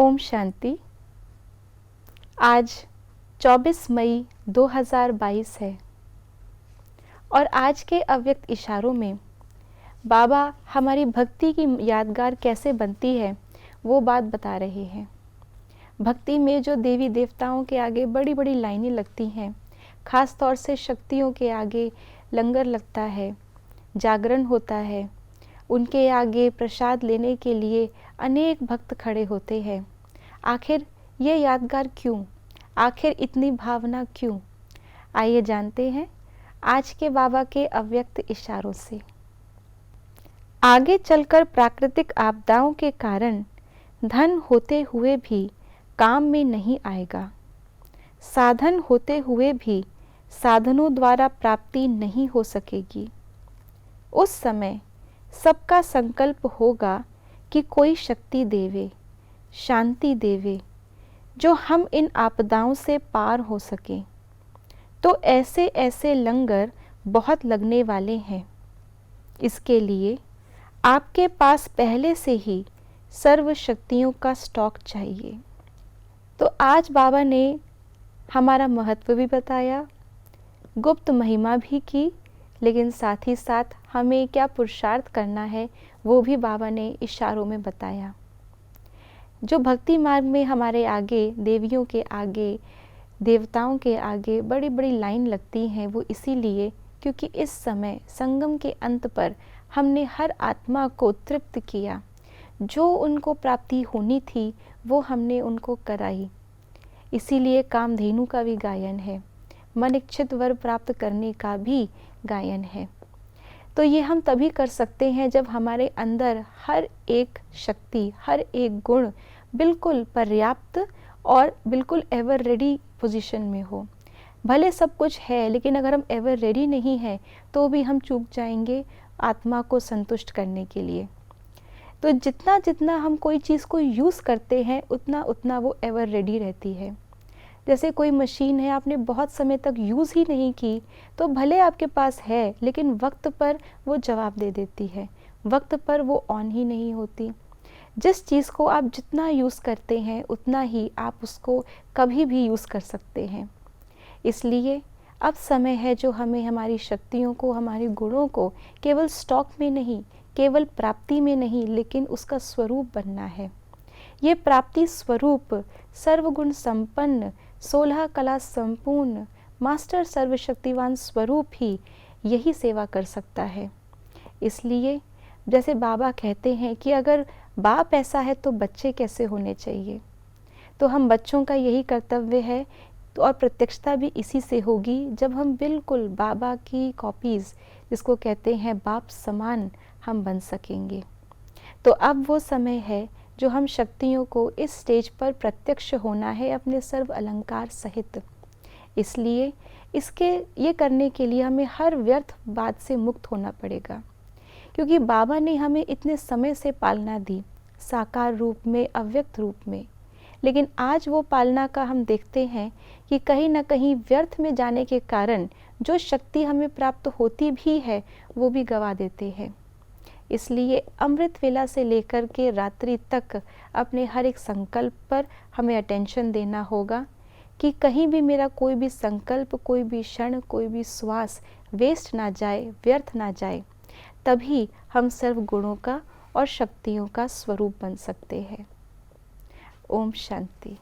ओम शांति। आज 24 मई 2022 है और आज के अव्यक्त इशारों में बाबा हमारी भक्ति की यादगार कैसे बनती है वो बात बता रहे हैं। भक्ति में जो देवी देवताओं के आगे बड़ी बड़ी लाइनें लगती हैं, ख़ास तौर से शक्तियों के आगे लंगर लगता है, जागरण होता है, उनके आगे प्रसाद लेने के लिए अनेक भक्त खड़े होते हैं। आखिर ये यादगार क्यों? आखिर इतनी भावना क्यों? आइए जानते हैं आज के बाबा के अव्यक्त इशारों से। आगे चलकर प्राकृतिक आपदाओं के कारण धन होते हुए भी काम में नहीं आएगा। साधन होते हुए भी साधनों द्वारा प्राप्ति नहीं हो सकेगी। उस समय सबका संकल्प होगा कि कोई शक्ति देवे, शांति देवे, जो हम इन आपदाओं से पार हो सकें। तो ऐसे ऐसे लंगर बहुत लगने वाले हैं। इसके लिए आपके पास पहले से ही सर्व शक्तियों का स्टॉक चाहिए। तो आज बाबा ने हमारा महत्व भी बताया, गुप्त महिमा भी की, लेकिन साथ ही साथ हमें क्या पुरुषार्थ करना है वो भी बाबा ने इशारों में बताया। जो भक्ति मार्ग में हमारे आगे, देवियों के आगे, देवताओं के आगे बड़ी बड़ी लाइन लगती हैं, वो इसीलिए क्योंकि इस समय संगम के अंत पर हमने हर आत्मा को तृप्त किया। जो उनको प्राप्ति होनी थी वो हमने उनको कराई। इसीलिए कामधेनु का भी गायन है, मन इच्छित वर प्राप्त करने का भी गायन है। तो ये हम तभी कर सकते हैं जब हमारे अंदर हर एक शक्ति, हर एक गुण बिल्कुल पर्याप्त और बिल्कुल एवर रेडी पोजीशन में हो। भले सब कुछ है, लेकिन अगर हम एवर रेडी नहीं हैं तो भी हम चूक जाएंगे आत्मा को संतुष्ट करने के लिए। तो जितना जितना हम कोई चीज़ को यूज़ करते हैं उतना उतना वो एवर रेडी रहती है। जैसे कोई मशीन है, आपने बहुत समय तक यूज़ ही नहीं की तो भले आपके पास है, लेकिन वक्त पर वो जवाब दे देती है, वक्त पर वो ऑन ही नहीं होती। जिस चीज़ को आप जितना यूज़ करते हैं उतना ही आप उसको कभी भी यूज़ कर सकते हैं। इसलिए अब समय है जो हमें हमारी शक्तियों को, हमारे गुणों को केवल स्टॉक में नहीं, केवल प्राप्ति में नहीं, लेकिन उसका स्वरूप बनना है। ये प्राप्ति स्वरूप सर्वगुण संपन्न, 16 कला संपूर्ण मास्टर सर्वशक्तिवान स्वरूप ही यही सेवा कर सकता है। इसलिए जैसे बाबा कहते हैं कि अगर बाप ऐसा है तो बच्चे कैसे होने चाहिए, तो हम बच्चों का यही कर्तव्य है। तो और प्रत्यक्षता भी इसी से होगी जब हम बिल्कुल बाबा की कॉपीज़, जिसको कहते हैं बाप समान, हम बन सकेंगे। तो अब वो समय है जो हम शक्तियों को इस स्टेज पर प्रत्यक्ष होना है अपने सर्व अलंकार सहित। इसलिए ये करने के लिए हमें हर व्यर्थ बात से मुक्त होना पड़ेगा, क्योंकि बाबा ने हमें इतने समय से पालना दी, साकार रूप में, अव्यक्त रूप में। लेकिन आज वो पालना का हम देखते हैं कि कहीं ना कहीं व्यर्थ में जाने के कारण जो शक्ति हमें प्राप्त होती भी है वो भी गवा देते हैं। इसलिए अमृत वेला से लेकर के रात्रि तक अपने हर एक संकल्प पर हमें अटेंशन देना होगा कि कहीं भी मेरा कोई भी संकल्प, कोई भी क्षण, कोई भी श्वास वेस्ट ना जाए, व्यर्थ ना जाए। तभी हम सर्व गुणों का और शक्तियों का स्वरूप बन सकते हैं। ओम शांति।